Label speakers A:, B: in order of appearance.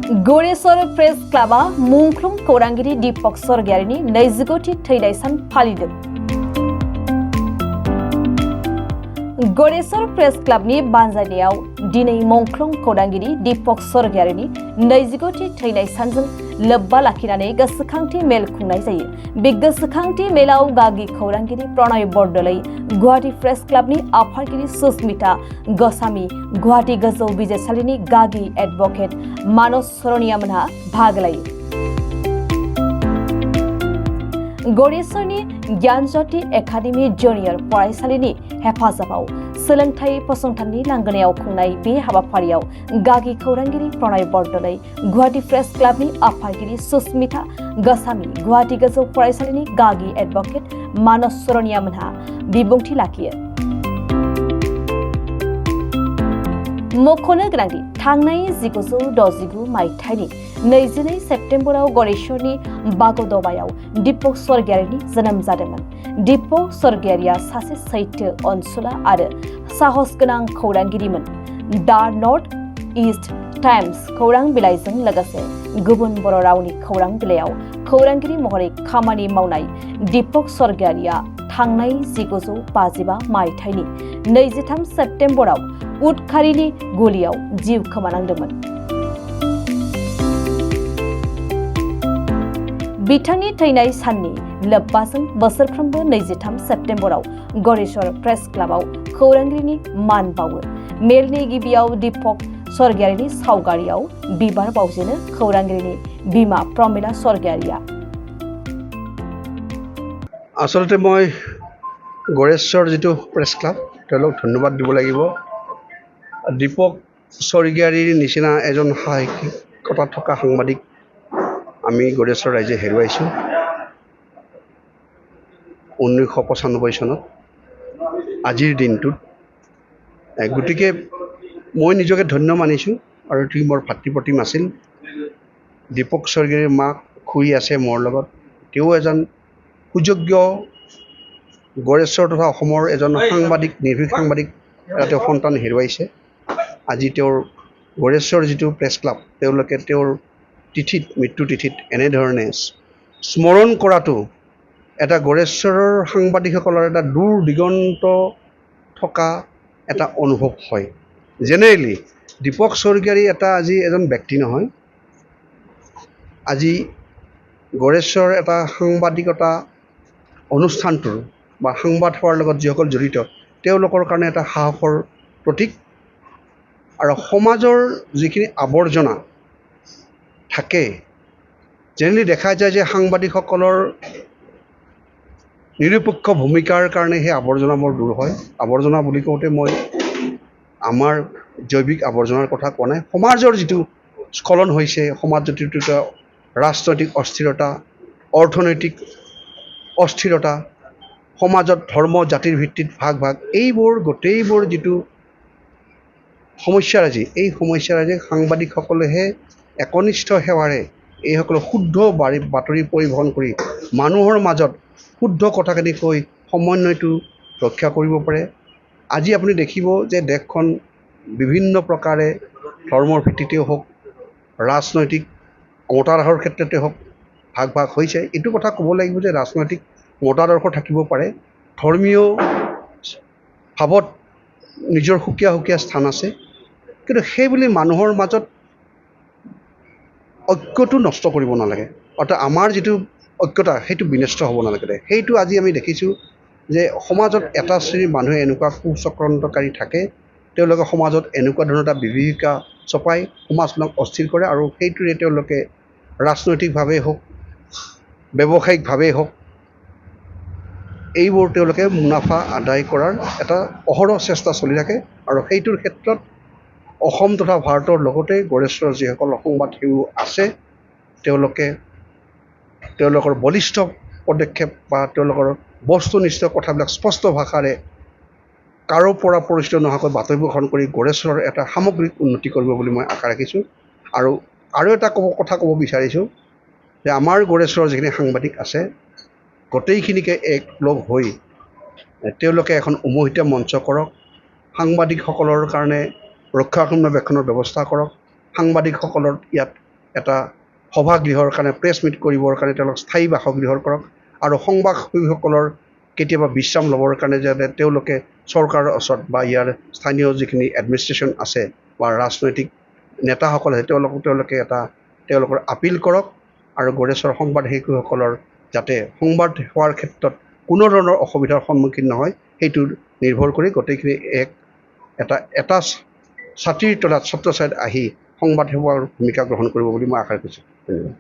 A: Gareswar press क्लाबा मुंख्लं खौरांगिरि दीपक सरगियारिनि 29थि थैनाय सान फालिदों। गरेश्वर प्रेस क्लाबनि बानजायनायाव दिनै मुंख्लं खौरांगिरि दीपक सरगियारिनि 29थि थैनाय सानजों लोब्बा लाखिनानै गोसोखांथि मेल खुंनाय जायो। बे गोसोखांथि मेलाव गागि खौरांगिरि प्रणय बरदलै, गुवाहाटी प्रेस क्लाबनि आफादगिरि सुस्मिता गस्वामी, गुवाहाटी गोजौ बिजिरसालिनि गागि एडभोकेट मानस सरनियामोनहा बाहागो लायो। गरेश्वरनि ज्ञानज्योति एकाडेमि जुनियर फरायसालिनि हेफाजाबाव सोलोंथाइ फसंथाननि लांगोनायाव खुंनाय बे हाबाफारियाव गागि खौरांगिरि प्रणय बरदलै, गुवाहाटी प्रेस क्लाबनि आफादगिरि सुस्मिता गस्वामी, गुवाहाटी गोजौ फरायसालिनि गागि एडभोकेट मानस सरनियामोनहा बिबुंथि लाखियो। मख'नो गोनांदि थांनाय 1969 मायथाइनि 22 सेप्तेम्बराव गरेश्वरनि बागदबायाव दीपक सरगियारिनि जोनोम जादोंमोन। दीपक सरगियारिया सासे सैथो, अनसुला आरो साहस गोनां खौरांगिरिमोन। दा नर्थ इस्ट टाइम्स खौरां बिलाइजों लोगोसे गुबुन बर' रावनि खौरां बिलाइयाव खौरांगिरि महरै खामानि मावनाय दीपक सरगियारिया थांनाय 1955 मायथाइनि 23 सेप्तेम्बराव उदखारिनि गुलियाव जिउ खोमानांदोंमोन। बिथांनि थैनाय साननि लोब्बाजों बोसोरफ्रोमबो 23 सेप्तेम्बराव गरेश्वर प्रेस क्लाबाव खौरांगिरिनि मान बावो। मेलनि गिबियाव दीपक सरगियारिनि सावगारियाव बिबार बावजेनो खौरांगिरिनि बिमा प्रमिला सरगियारिया।
B: आसलते मैं गरेश्वर जी प्रेस क्लाब धन्यवाद দিব লাগিব। दीपक सरगियारिर निचिना एजन साहित्यिकता थका साংবাদিক आमी गरेश्वर राइजे हेरुवाइছো 1995 सनत আজিৰ দিনটোত। গতিকে মই নিজকে ধন্য মানিছো আৰু তি মোৰ ভাতৃপ্ৰতিম আছিল। দীপক স্বৰ্গীয়ৰ মাক খুই আছে মোৰ লগত। তেওঁ এজন সুযোগ্য गरेশ্বৰ তথা অসমৰ এজন সাংবাদিক, নিৰ্ভীক সাংবাদিক তেওঁ সন্তান হেৰুৱাইছে। আজি তেওঁৰ गरेশ্বৰ যিটো প্ৰেছ ক্লাব তেওঁলোকে তেওঁৰ তিথিত, মৃত্যু তিথিত এনেধৰণে স্মৰণ কৰাটো এটা गरेশ্বৰৰ সাংবাদিকসকলৰ এটা দূৰ দিগন্ত থকা এটা অনুভৱ হয়। জেনেৰেলি দীপক স্বৰ্গীয়াৰী আজি এজন ব্যক্তি নহয়। আজি गरेশ্বৰ এটা সাংবাদিকতা অনুষ্ঠানটোৰ বা সংবাদ হোৱাৰ লগত যিসকল জড়িত তেওঁলোকৰ কাৰণে এটা সাহসৰ প্ৰতীক। আৰু সমাজৰ যিখিনি আৱৰ্জনা থাকে, জেনেৰেলি দেখা যায় যে সাংবাদিকসকলৰ নিৰপেক্ষ ভূমিকাৰ কাৰণে সেই আৱৰ্জনাবোৰ দূৰ হয়। আৱৰ্জনা বুলি কওঁতে মই আমাৰ জৈৱিক আৱৰ্জনাৰ কথা কোৱা নাই। সমাজৰ যিটো স্খলন হৈছে, সমাজ যিটো ৰাজনৈতিক অস্থিৰতা, অৰ্থনৈতিক অস্থিৰতা, সমাজত ধৰ্ম জাতিৰ ভিত্তিত ভাগ ভাগ, এইবোৰ গোটেইবোৰ যিটো সমস্যাৰাজি, এই সমস্যাৰাজি সাংবাদিকসকলেহে একনিষ্ঠ সেৱাৰে এইসকল শুদ্ধ বাতৰি পৰিবহন কৰি মানুহৰ মাজত শুদ্ধ কথাখিনি কৈ সমন্বয়টো ৰক্ষা কৰিব পাৰে। আজি আপুনি দেখিব যে দেশখন বিভিন্ন প্ৰকাৰে ধৰ্মৰ ভিত্তিতেই হওক, ৰাজনৈতিক মতাদৰ্শৰ ক্ষেত্ৰতে হওক ভাগ ভাগ হৈছে। এইটো কথা ক'ব লাগিব যে ৰাজনৈতিক মতাদৰ্শ থাকিব পাৰে, ধৰ্মীয় ভাৱত নিজৰ সুকীয়া সুকীয়া স্থান আছে, কিন্তু সেইবুলি মানুহৰ মাজত ঐক্যটো নষ্ট কৰিব নালাগে। অৰ্থাৎ আমাৰ যিটো ঐক্যতা সেইটো বিনষ্ট হ'ব নালাগে। সেইটো আজি আমি দেখিছোঁ যে সমাজত এটা শ্ৰেণীৰ মানুহে এনেকুৱা কুচক্ৰান্তকাৰী থাকে, তেওঁলোকে সমাজত এনেকুৱা ধৰণৰ এটা বিভীষিকা চপাই সমাজখনক অস্থিৰ কৰে আৰু সেইটোৰে তেওঁলোকে ৰাজনৈতিকভাৱে হওক, ব্যৱসায়িকভাৱেই হওক, এইবোৰ তেওঁলোকে মুনাফা আদায় কৰাৰ এটা অহৰহ চেষ্টা চলি থাকে। আৰু সেইটোৰ ক্ষেত্ৰত অসম তথা ভাৰতৰ লগতে गरेশ্বৰ যিসকল সংবাদ সেৱী আছে তেওঁলোকে তেওঁলোকৰ বলিষ্ঠ পদক্ষেপ বা তেওঁলোকৰ বস্তুনিষ্ঠ কথাবিলাক স্পষ্ট ভাষাৰে কাৰো পৰা পৰিচিত নোহোৱাকৈ বাতৰিবোৰ গ্ৰহণ কৰি गरेশ্বৰৰ এটা সামগ্ৰিক উন্নতি কৰিব বুলি মই আশা ৰাখিছোঁ। আৰু এটা কথা ক'ব বিচাৰিছোঁ যে আমাৰ गरेশ্বৰৰ যিখিনি সাংবাদিক আছে গোটেইখিনিকে একলগ হৈ তেওঁলোকে এখন উমৈহতীয়া মঞ্চ কৰক, সাংবাদিকসকলৰ কাৰণে ৰক্ষণাবেক্ষণৰ ব্যৱস্থা কৰক, সাংবাদিকসকলৰ ইয়াত এটা সভাগৃহৰ কাৰণে প্ৰেছ মিট কৰিবৰ কাৰণে তেওঁলোক স্থায়ী বাসগৃহৰ কৰক আৰু সংবাদসেৱীসকলৰ কেতিয়াবা বিশ্ৰাম ল'বৰ কাৰণে যাতে তেওঁলোকে চৰকাৰৰ ওচৰত বা ইয়াৰ স্থানীয় যিখিনি এডমিনিষ্ট্ৰেশ্যন আছে বা ৰাজনৈতিক নেতাসকল আছে তেওঁলোকে তেওঁলোকৰ আপিল কৰক আৰু গড়েশ্বৰ সংবাদ শিশুসকলৰ যাতে সংবাদ সেৱাৰ ক্ষেত্ৰত কোনো ধৰণৰ অসুবিধাৰ সন্মুখীন নহয় সেইটো নিৰ্ভৰ কৰি গোটেইখিনি এটা ছাতিৰ তলত ছত্ৰ ছায়াত আহি সংবাদ সেৱাৰ ভূমিকা গ্ৰহণ কৰিব বুলি মই আশা কৰিছোঁ। ধন্যবাদ।